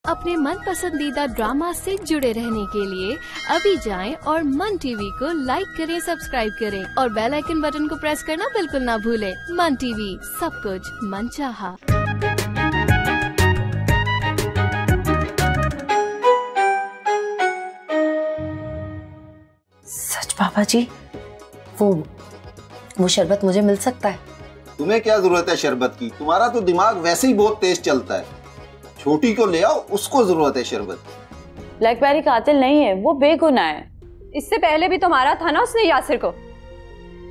अपने मन पसंदीदा ड्रामा से जुड़े रहने के लिए अभी जाएं और मन टीवी को लाइक करें, सब्सक्राइब करें और बेल आइकन बटन को प्रेस करना बिल्कुल ना भूलें। मन टीवी, सब कुछ मनचाहा। सच पापा जी, वो शरबत मुझे मिल सकता है? तुम्हें क्या जरूरत है शरबत की? तुम्हारा तो दिमाग वैसे ही बहुत तेज चलता है। छोटी को ले आओ, उसको जरूरत है शरबत। ब्लैकबेरी कातिल नहीं है, वो बेगुनाह है। इससे पहले भी तो मारा था ना उसने यासिर को।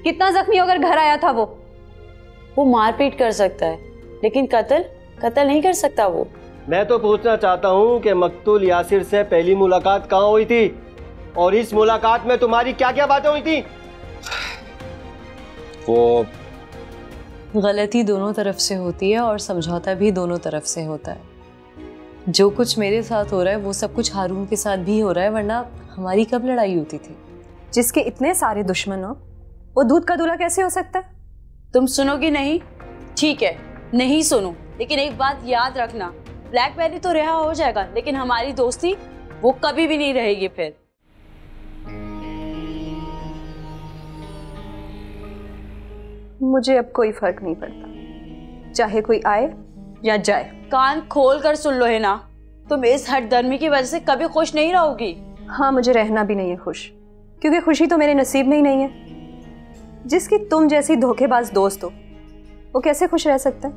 कितना जख्मी होकर घर आया था वो मारपीट कर सकता है, लेकिन कत्ल नहीं कर सकता वो। मैं तो पूछना चाहता हूँ कि मकतूल यासिर से पहली मुलाकात कहाँ हुई थी और इस मुलाकात में तुम्हारी क्या क्या बातें हुई थी? वो गलती दोनों तरफ से होती है और समझौता भी दोनों तरफ से होता है। जो कुछ मेरे साथ हो रहा है वो सब कुछ हारून के साथ भी हो रहा है, वरना हमारी कब लड़ाई होती थी? जिसके इतने सारे दुश्मन हो वो दूध का दूल्हा कैसे हो सकता है? तुम सुनोगी नहीं? ठीक है, नहीं सुनो, लेकिन एक बात याद रखना, ब्लैकबेरी तो रिहा हो जाएगा, लेकिन हमारी दोस्ती वो कभी भी नहीं रहेगी। फिर मुझे अब कोई फर्क नहीं पड़ता, चाहे कोई आए या जाए। कान खोल कर सुन लो है ना, तुम इस हठधर्मी की वजह से कभी खुश नहीं रहोगी। हाँ, मुझे रहना भी नहीं है खुश, क्योंकि खुशी तो मेरे नसीब में ही नहीं है। जिसकी तुम जैसी धोखेबाज दोस्त हो वो कैसे खुश रह सकता है?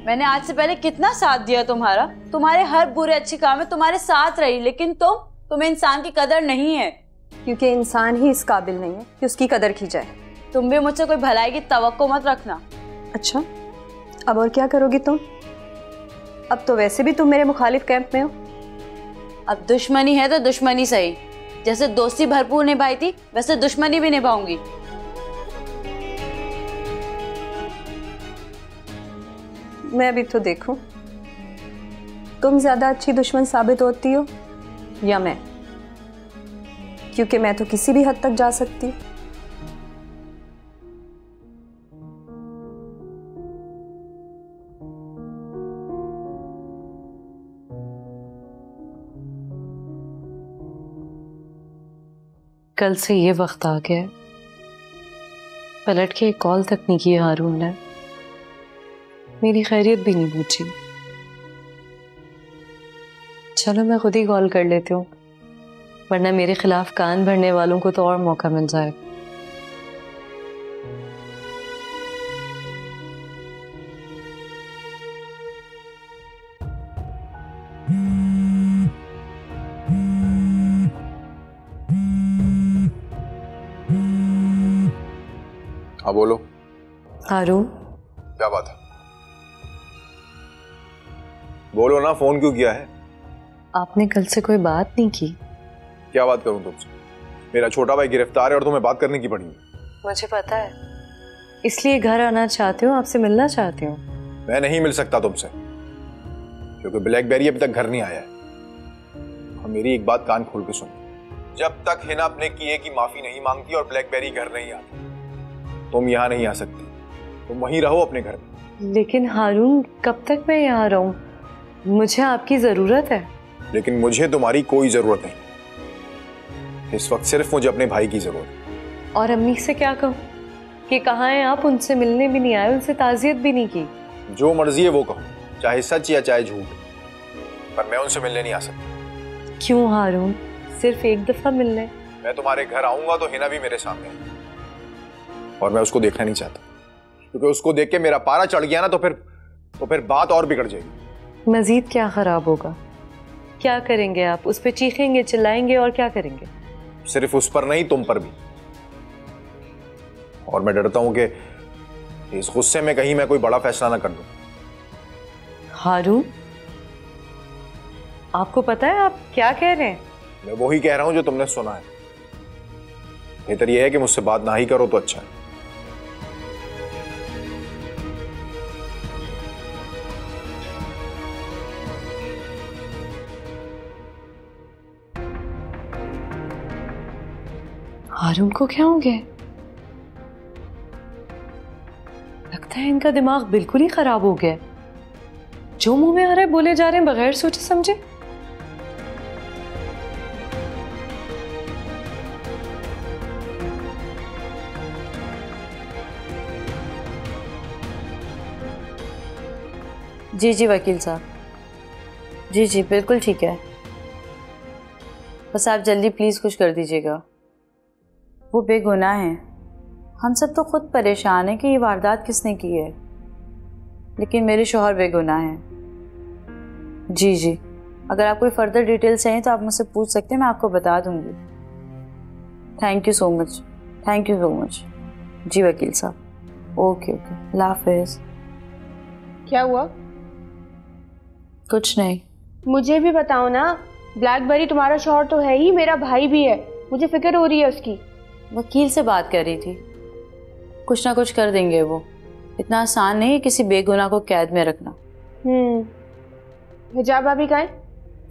मैंने आज से पहले कितना साथ दिया तुम्हारा, तुम्हारे हर बुरे अच्छे काम में तुम्हारे साथ रही, लेकिन तुम्हें इंसान की कदर नहीं है। क्योंकि इंसान ही इस काबिल नहीं है कि उसकी कदर की जाए। तुम भी मुझसे कोई भलाई की तवक्को मत रखना। अच्छा, अब और क्या करोगी तुम? अब तो वैसे भी तुम मेरे मुखालिफ कैंप में हो। अब दुश्मनी है तो दुश्मनी सही, जैसे दोस्ती भरपूर निभाई थी वैसे दुश्मनी भी निभाऊंगी। मैं भी तो देखूं तुम ज्यादा अच्छी दुश्मन साबित होती हो या मैं, क्योंकि मैं तो किसी भी हद तक जा सकती हूँ। कल से ये वक्त आ गया, पलट के एक कॉल तक नहीं किया हारून ने, मेरी खैरियत भी नहीं पूछी। चलो मैं खुद ही कॉल कर लेती हूँ, वरना मेरे खिलाफ कान भरने वालों को तो और मौका मिल जाए। हाँ बोलो। हारून, क्या बात है? बोलो ना, फोन क्यों किया है? आपने कल से कोई बात नहीं की। क्या बात करूं तुमसे? मेरा छोटा भाई गिरफ्तार है और तुम्हें बात करने की पड़ी है। मुझे पता है, इसलिए घर आना चाहती हूँ, आपसे मिलना चाहती हूँ। मैं नहीं मिल सकता तुमसे, क्योंकि ब्लैकबेरी अभी तक घर नहीं आया है। और मेरी एक बात कान खोल के सुनो, जब तक हिना अपने किए की माफी नहीं मांगती और ब्लैकबेरी घर नहीं आती, तुम यहाँ नहीं आ सकती। तुम वहीं रहो अपने घर में। लेकिन हारून, कब तक मैं यहाँ रहूं? मुझे आपकी जरूरत है। लेकिन मुझे तुम्हारी कोई जरूरत नहीं। इस वक्त सिर्फ मुझे अपने भाई की जरूरत है। और अम्मी से क्या कहूँ कि कहाँ हैं आप? उनसे मिलने भी नहीं आए, उनसे ताज़ियत भी नहीं की। जो मर्जी है वो कहो, चाहे सच या चाहे झूठ, पर मैं उनसे मिलने नहीं आ सकता। क्यों हारून? सिर्फ एक दफा मिलने? मैं तुम्हारे घर आऊंगा तो हिना भी मेरे सामने है, और मैं उसको देखना नहीं चाहता, क्योंकि उसको देख के मेरा पारा चढ़ गया ना तो फिर बात और बिगड़ जाएगी। मजीद क्या खराब होगा? क्या करेंगे आप? उस पर चीखेंगे, चिल्लाएंगे और क्या करेंगे? सिर्फ उस पर नहीं, तुम पर भी। और मैं डरता हूं कि इस गुस्से में कहीं मैं कोई बड़ा फैसला ना कर दूं। हारून, आपको पता है आप क्या कह रहे हैं? मैं वही कह रहा हूं जो तुमने सुना है। बेहतर यह है कि मुझसे बात ना ही करो तो अच्छा है। हारून को क्या हो गया? लगता है इनका दिमाग बिल्कुल ही खराब हो गया है। जो मुंह में आ रहा है बोले जा रहे हैं बगैर सोचे समझे। जी जी वकील साहब, जी जी बिल्कुल ठीक है। बस आप जल्दी प्लीज़ कुछ कर दीजिएगा। वो बेगुनाह हैं। हम सब तो खुद परेशान हैं कि ये वारदात किसने की है, लेकिन मेरे शौहर बेगुनाह हैं। जी जी, अगर आप कोई फर्दर डिटेल्स चाहिए तो आप मुझसे पूछ सकते हैं, मैं आपको बता दूंगी। Thank you so much, thank you so much. जी वकील साहब, ओके ओके, अल्लाह हाफिज़। क्या हुआ? कुछ नहीं। मुझे भी बताओ ना। ब्लैकबेरी तुम्हारा शौहर तो है ही, मेरा भाई भी है, मुझे फिक्र हो रही है उसकी। वकील से बात कर रही थी, कुछ ना कुछ कर देंगे वो। इतना आसान नहीं है किसी बेगुनाह को कैद में रखना। हिजाब भाभी कहाँ है?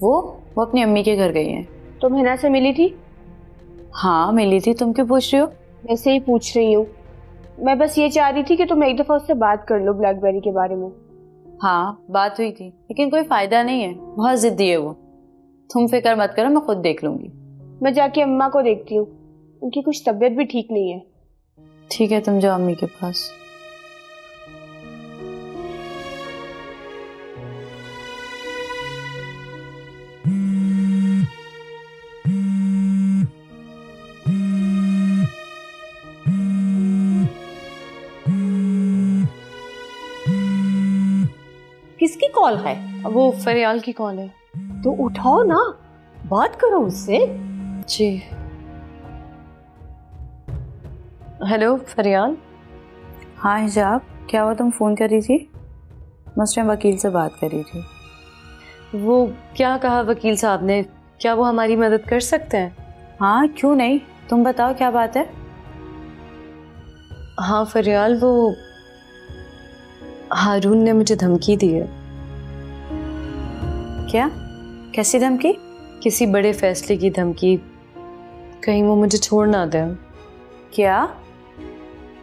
वो अपनी अम्मी के घर गई हैं। तुम हिना से मिली थी? हाँ मिली थी, तुम क्यों पूछ रही हो? वैसे ही पूछ रही हूँ, मैं बस ये चाह रही थी कि तुम एक दफ़ा उससे बात कर लो ब्लैकबेरी के बारे में। हाँ बात हुई थी, लेकिन कोई फ़ायदा नहीं है, बहुत ज़िद्दी है वो। तुम फिक्र मत करो, मैं खुद देख लूँगी। मैं जाके अम्मा को देखती हूँ, उनकी कुछ तबीयत भी ठीक नहीं है। ठीक है, तुम जाओ अम्मी के पास। किसकी कॉल है? वो फरियाल की कॉल है। तो उठाओ ना, बात करो उससे। जी हेलो फरियाल। हाँ हिजाब, क्या हुआ, तुम फ़ोन कर रही थी? मैं उस टाइम वकील से बात कर रही थी। वो क्या कहा वकील साहब ने, क्या वो हमारी मदद कर सकते हैं? हाँ क्यों नहीं, तुम बताओ क्या बात है। हाँ फरियाल, वो हारून ने मुझे धमकी दी है। क्या? कैसी धमकी? किसी बड़े फैसले की धमकी, कहीं वो मुझे छोड़ ना दें। क्या?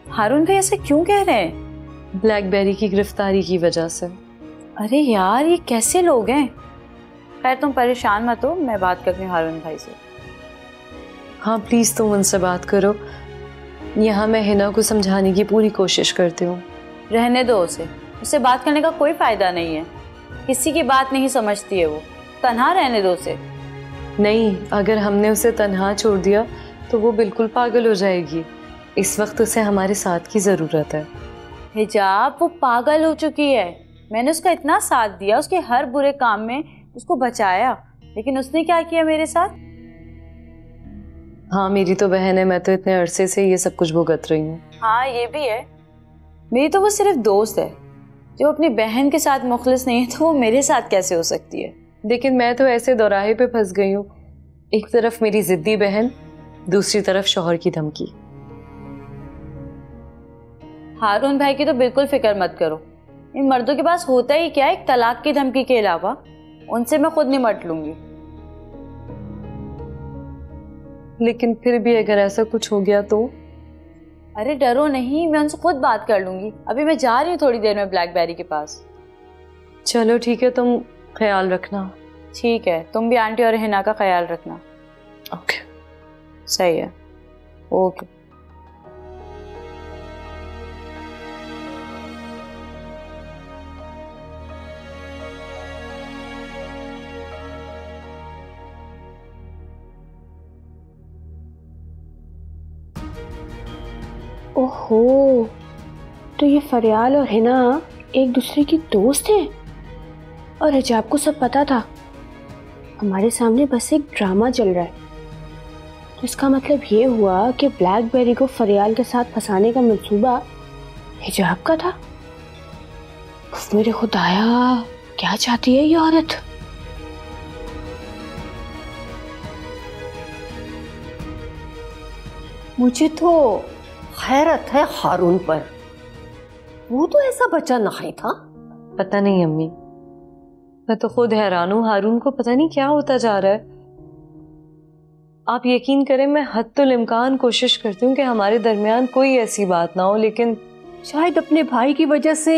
हारून भाई ऐसे क्यों कह रहे हैं? ब्लैकबेरी की गिरफ्तारी की वजह से। अरे यार ये कैसे लोग हैं। खैर तुम परेशान मत हो, मैं बात करती हूँ हारून भाई से। हाँ प्लीज़ तुम उनसे बात करो। यहाँ मैं हिना को समझाने की पूरी कोशिश करती हूँ। रहने दो उसे, उससे बात करने का कोई फ़ायदा नहीं है। किसी की बात नहीं समझती है वो, तन्हा रहने दो उसे। नहीं, अगर हमने उसे तन्हा छोड़ दिया तो वो बिल्कुल पागल हो जाएगी। इस वक्त उसे हमारे साथ की ज़रूरत है। हिजाब, वो पागल हो चुकी है। मैंने उसका इतना साथ दिया, उसके हर बुरे काम में उसको बचाया, लेकिन उसने क्या किया मेरे साथ? हाँ मेरी तो बहन है, मैं तो इतने अरसे से ये सब कुछ भुगत रही हूँ। हाँ ये भी है, मेरी तो वो सिर्फ दोस्त है। जो अपनी बहन के साथ मुखलिस नहीं है तो वो मेरे साथ कैसे हो सकती है? लेकिन मैं तो ऐसे दौराहे पे फंस गई हूँ, एक तरफ मेरी जिद्दी बहन, दूसरी तरफ शौहर की धमकी। हारून भाई की तो बिल्कुल फिक्र मत करो। इन मर्दों के पास होता ही क्या है, एक तलाक की धमकी के अलावा। उनसे मैं खुद निमट लूंगी। लेकिन फिर भी अगर ऐसा कुछ हो गया तो? अरे डरो नहीं, मैं उनसे खुद बात कर लूंगी। अभी मैं जा रही हूँ थोड़ी देर में ब्लैकबेरी के पास। चलो ठीक है, तुम ख्याल रखना। ठीक है, तुम भी आंटी और हिना का ख्याल रखना। ओके सही है, ओके। ओहो, तो ये फरियाल और हिना एक दूसरे की दोस्त हैं और हिजाब को सब पता था। हमारे सामने बस एक ड्रामा चल रहा है। तो इसका मतलब ये हुआ कि ब्लैकबेरी को फरियाल के साथ फंसाने का मंसूबा हिजाब का था। मेरे खुदाया, क्या चाहती है ये औरत? मुझे तो हैरत है हारून पर, वो तो ऐसा बच्चा नहीं था। पता नहीं अम्मी, मैं तो खुद हैरान हूँ। हारून को पता नहीं क्या होता जा रहा है। आप यकीन करें, मैं हद्दुल इम्कान कोशिश करती हूँ कि हमारे दरमियान कोई ऐसी बात ना हो, लेकिन शायद अपने भाई की वजह से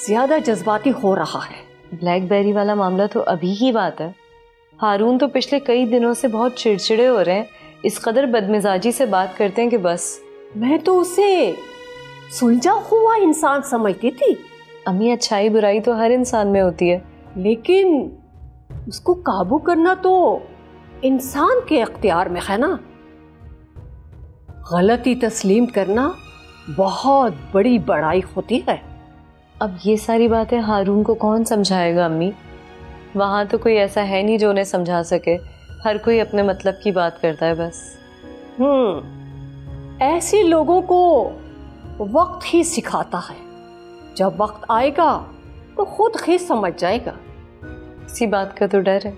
ज्यादा जज्बाती हो रहा है। ब्लैकबेरी वाला मामला तो अभी की बात है। हारून तो पिछले कई दिनों से बहुत चिड़चिड़े हो रहे हैं, इस कदर बदमिजाजी से बात करते हैं कि बस। मैं तो उसे सुलझा हुआ इंसान समझती थी, अम्मी अच्छाई बुराई तो हर इंसान में होती है। लेकिन उसको काबू करना तो इंसान के इख्तियार में है ना। गलती तस्लीम करना बहुत बड़ी बड़ाई होती है। अब ये सारी बातें हारून को कौन समझाएगा अम्मी? वहां तो कोई ऐसा है नहीं जो उन्हें समझा सके। हर कोई अपने मतलब की बात करता है बस। ऐसे लोगों को वक्त ही सिखाता है। जब वक्त आएगा तो खुद ही समझ जाएगा। इसी बात का तो डर है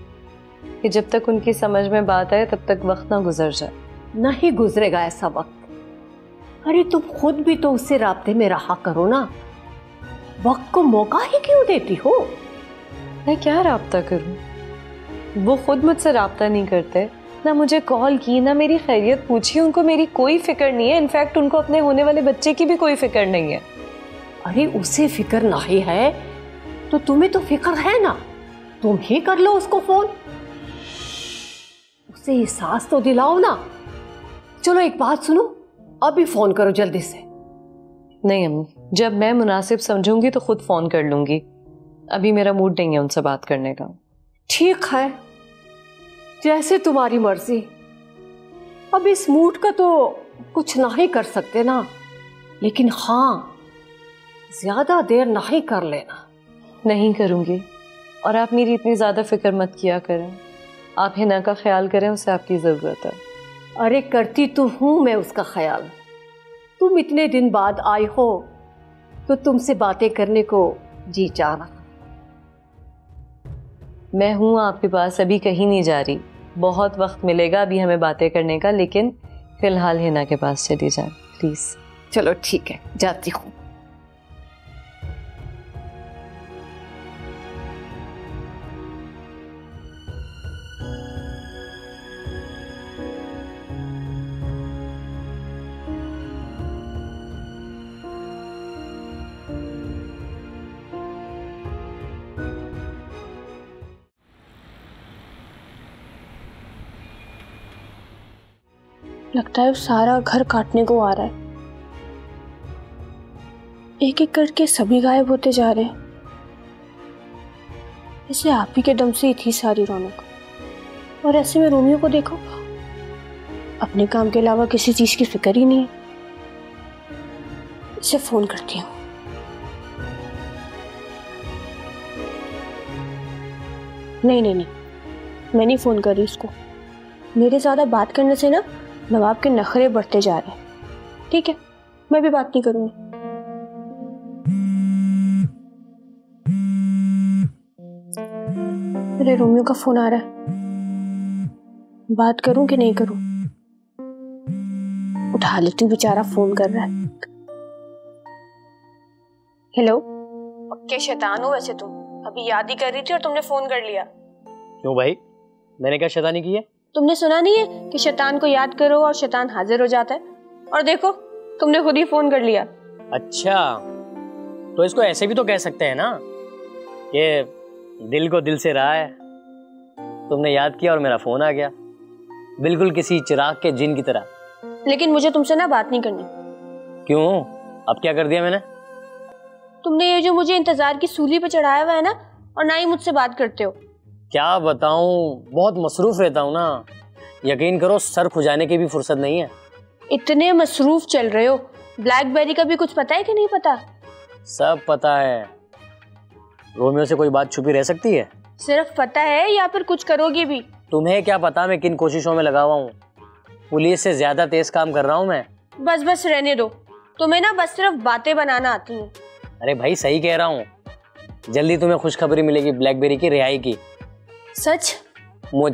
कि जब तक उनकी समझ में बात आए तब तक वक्त ना गुजर जाए। नहीं गुजरेगा ऐसा वक्त। अरे तुम खुद भी तो उससे राब्ते में रहा करो ना। वक्त को मौका ही क्यों देती हो? मैं क्या राब्ता करूं? वो खुद मुझसे राब्ता नहीं करते, ना मुझे कॉल की, ना मेरी खैरियत पूछी। उनको मेरी कोई फिक्र नहीं है। इनफैक्ट उनको अपने होने वाले बच्चे की भी कोई फिक्र नहीं है। अरे उसे फिक्र नहीं है तो तुम्हें तो फिक्र है ना। तुम ही कर लो उसको फोन। उसे एहसास तो दिलाओ ना। चलो एक बात सुनो, अभी फोन करो जल्दी से। नहीं अम्मी, जब मैं मुनासिब समझूंगी तो खुद फोन कर लूंगी। अभी मेरा मूड नहीं है उनसे बात करने का। ठीक है, जैसे तुम्हारी मर्जी। अब इस मूड का तो कुछ नहीं कर सकते ना। लेकिन हाँ, ज्यादा देर नहीं कर लेना। नहीं करूंगी। और आप मेरी इतनी ज्यादा फिक्र मत किया करें। आप हिना का ख्याल करें, उसे आपकी जरूरत है। अरे करती तो हूं मैं उसका ख्याल। तुम इतने दिन बाद आई हो तो तुमसे बातें करने को जी चाह रहा। मैं हूं आपके पास, अभी कहीं नहीं जा रही। बहुत वक्त मिलेगा अभी हमें बातें करने का, लेकिन फिलहाल हिना के पास चली जाए प्लीज। चलो ठीक है, जाती हूँ। लगता है वो सारा घर काटने को आ रहा है। एक एक करके सभी गायब होते जा रहे हैं। ऐसे आप ही के दम से ही थी सारी रौनक। और ऐसे में रोमियो को देखो, अपने काम के अलावा किसी चीज की फिक्र ही नहीं। इसे फोन करती हूँ। नहीं नहीं नहीं, मैं नहीं फोन कर रही उसको। मेरे ज्यादा बात करने से ना नवाब के नखरे बढ़ते जा रहे हैं। ठीक है, मैं भी बात नहीं करूंगी। मेरे रोमियो का फोन आ रहा है। बात करूं कि नहीं करूं? उठा लेती हूँ, बेचारा फोन कर रहा है। हेलो, पक्के शैतान हो वैसे तुम। अभी याद ही कर रही थी और तुमने फोन कर लिया। क्यों भाई, मैंने क्या शैतानी की है? तुमने सुना नहीं है कि शैतान को याद करो और शैतान हाजिर हो जाता है? और देखो, तुमने खुद ही फोन कर लिया। अच्छा, तो इसको ऐसे भी तो कह सकते हैं ना, ये दिल को दिल से रहा है। तुमने याद किया और मेरा फोन आ गया, बिल्कुल किसी चिराग के जिन की तरह। लेकिन मुझे तुमसे ना बात नहीं करनी। क्यों? अब क्या कर दिया मैंने? तुमने ये जो मुझे इंतजार की सूली पे चढ़ाया हुआ है ना, और ना ही मुझसे बात करते हो। क्या बताऊं, बहुत मसरूफ रहता हूं ना। यकीन करो, सर खुजाने की भी फुर्सत नहीं है। इतने मसरूफ चल रहे हो, ब्लैकबेरी का भी कुछ पता है कि नहीं पता? सब पता है। रोमियो से कोई बात छुपी रह सकती है? सिर्फ पता है या फिर कुछ करोगे भी? तुम्हें क्या पता मैं किन कोशिशों में लगा हुआ हूँ। पुलिस से ज्यादा तेज काम कर रहा हूँ मैं। बस बस रहने दो, तुम्हें ना बस सिर्फ बातें बनाना आती हैं। अरे भाई, सही कह रहा हूँ। जल्दी तुम्हें खुशखबरी मिलेगी ब्लैकबेरी की रिहाई की। सच? मुझ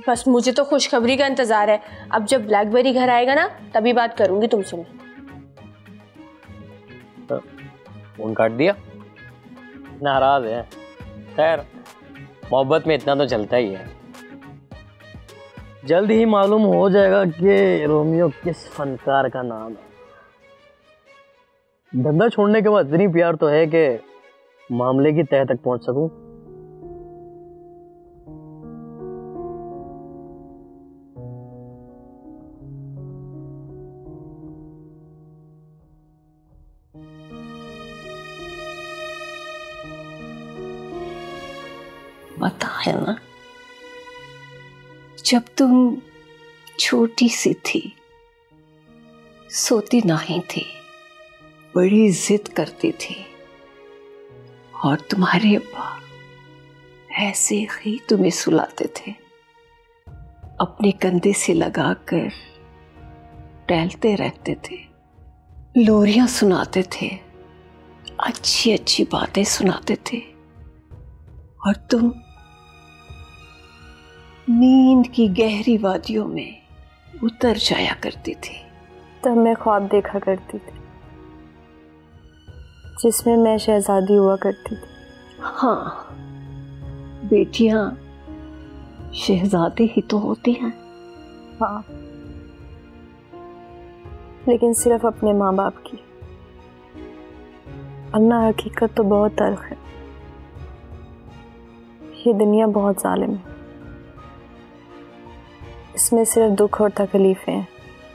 बस मुझे तो खुशखबरी का इंतजार है। अब जब ब्लैकबेरी घर आएगा ना, तभी बात करूंगी तुमसे मैं। फोन काट दिया, नाराज है। खैर, मोहब्बत में इतना तो चलता ही है। जल्द ही मालूम हो जाएगा कि रोमियो किस फनकार का नाम है। धंधा छोड़ने के बाद इतनी प्यार तो है कि मामले की तह तक पहुंच सकूं। पता है ना, जब तुम छोटी सी थी, सोती नहीं थी, बड़ी जिद करती थी और तुम्हारे अब्बा ऐसे ही तुम्हें सुलाते थे, अपने कंधे से लगाकर टहलते रहते थे, लोरियां सुनाते थे, अच्छी अच्छी बातें सुनाते थे और तुम नींद की गहरी वादियों में उतर जाया करती थी। तब मैं ख्वाब देखा करती थी जिसमें मैं शहजादी हुआ करती थी। हाँ, बेटियां शहजादे ही तो होती हैं। हाँ, लेकिन सिर्फ अपने माँ बाप की, वरना हकीकत तो बहुत तल्ख है। ये दुनिया बहुत जालिम है, इसमें सिर्फ दुख और तकलीफें हैं।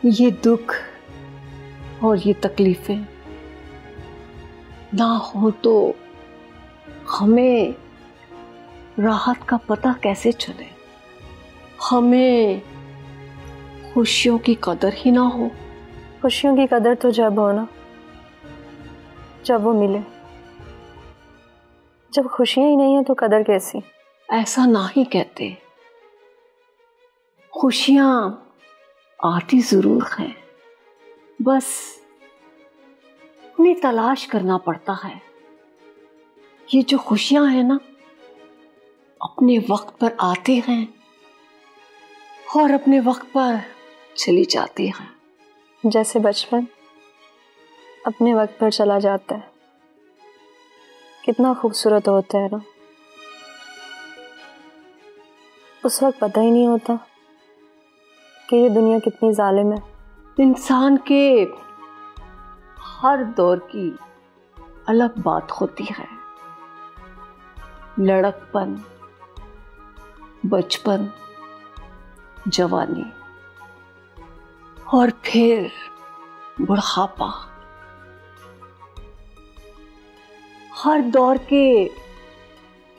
ये दुख और ये तकलीफें ना हो तो हमें राहत का पता कैसे चले, हमें खुशियों की कदर ही ना हो। खुशियों की कदर तो जब हो ना, जब वो मिले। जब खुशियां ही नहीं है तो कदर कैसी? ऐसा ना ही कहते, खुशियां आती जरूर हैं, बस उन्हें तलाश करना पड़ता है। ये जो खुशियां हैं ना, अपने वक्त पर आते हैं और अपने वक्त पर चली जाती हैं। जैसे बचपन अपने वक्त पर चला जाता है, कितना खूबसूरत होता है ना। उस वक्त पता ही नहीं होता कि ये दुनिया कितनी जालिम है। इंसान के हर दौर की अलग बात होती है। लड़कपन, बचपन, जवानी और फिर बुढ़ापा। हर दौर के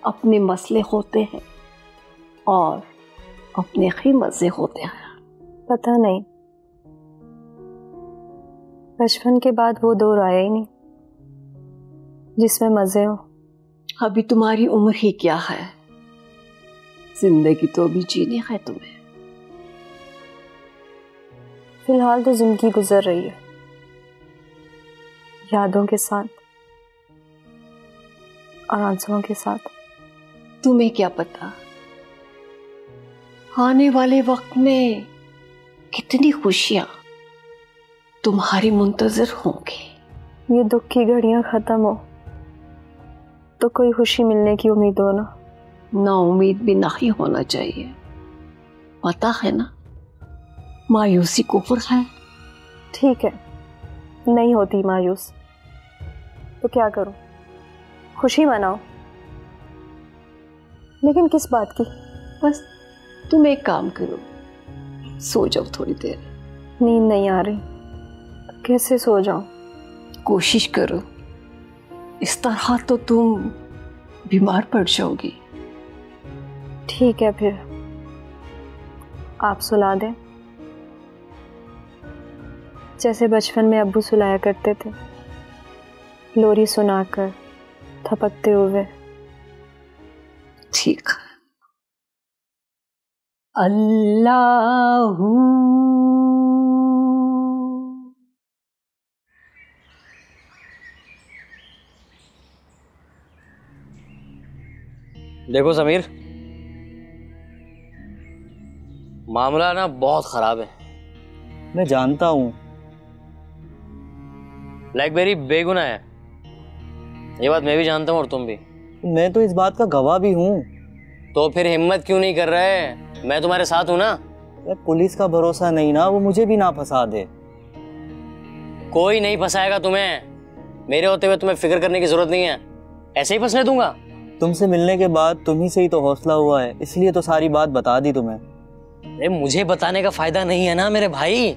अपने मसले होते हैं और अपने ही मजे होते हैं। पता नहीं, बचपन के बाद वो दौर आया ही नहीं जिसमें मजे हो। अभी तुम्हारी उम्र ही क्या है, जिंदगी तो अभी जीनी है तुम्हें। फिलहाल तो जिंदगी गुजर रही है, यादों के साथ और आंसुओं के साथ। तुम्हें क्या पता आने वाले वक्त में कितनी खुशियां तुम्हारी मुंतजर होंगी। ये दुख की घड़ियां खत्म हो तो कोई खुशी मिलने की उम्मीद हो ना। ना उम्मीद भी ना ही होना चाहिए, पता है ना, मायूसी कुफ्र है। ठीक है, नहीं होती मायूस तो क्या करूं, खुशी मनाओ। लेकिन किस बात की? बस तुम एक काम करो, सो जाओ थोड़ी देर। नींद नहीं आ रही, कैसे सो जाऊं? कोशिश करो, इस तरह तो तुम बीमार पड़ जाओगी। ठीक है, फिर आप सुला दें, जैसे बचपन में अब्बू सुलाया करते थे, लोरी सुनाकर थपकते हुए। ठीक है। अल्लाहू देखो समीर, मामला ना बहुत खराब है। मैं जानता हूँ। ब्लैकबेरी बेगुनाह है, ये बात मैं भी जानता हूँ और तुम भी। मैं तो इस बात का गवाह भी हूँ। तो फिर हिम्मत क्यों नहीं कर रहे? मैं तुम्हारे साथ हूँ ना। पुलिस का भरोसा नहीं ना, वो मुझे भी ना फंसा दे। कोई नहीं फंसाएगा तुम्हें, मेरे होते हुए तुम्हें फिक्र करने की जरूरत नहीं है, ऐसे ही फंसने दूंगा। तुमसे मिलने के बाद तुम ही से ही तो हौसला हुआ है, इसलिए तो सारी बात बता दी तुम्हें। अरे मुझे बताने का फायदा नहीं है ना मेरे भाई,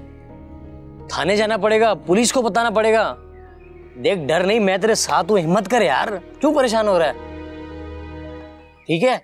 थाने जाना पड़ेगा, पुलिस को बताना पड़ेगा। देख डर नहीं, मैं तेरे साथ हूँ, हिम्मत कर यार, क्यों परेशान हो रहा है? ठीक है।